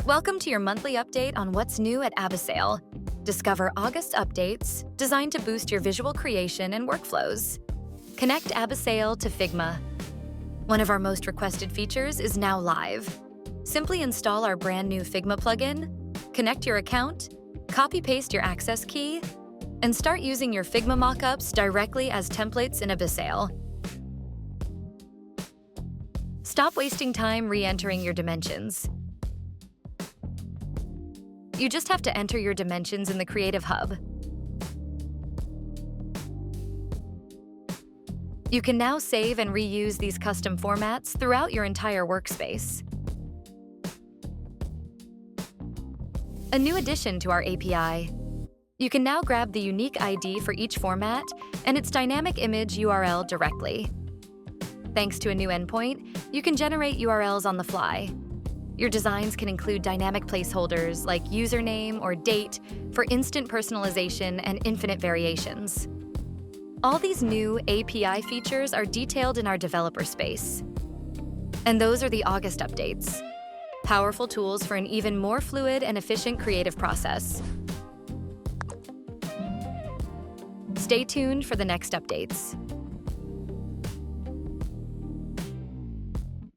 Welcome to your monthly update on what's new at Abyssale. Discover August updates designed to boost your visual creation and workflows. Connect Abyssale to Figma. One of our most requested features is now live. Simply install our brand new Figma plugin, connect your account, copy-paste your access key, and start using your Figma mockups directly as templates in Abyssale. Stop wasting time re-entering your dimensions. You just have to enter your dimensions in the Creative Hub. You can now save and reuse these custom formats throughout your entire workspace. A new addition to our API. You can now grab the unique ID for each format and its dynamic image URL directly. Thanks to a new endpoint, you can generate URLs on the fly. Your designs can include dynamic placeholders like username or date for instant personalization and infinite variations. All these new API features are detailed in our developer space. And those are the August updates. Powerful tools for an even more fluid and efficient creative process. Stay tuned for the next updates.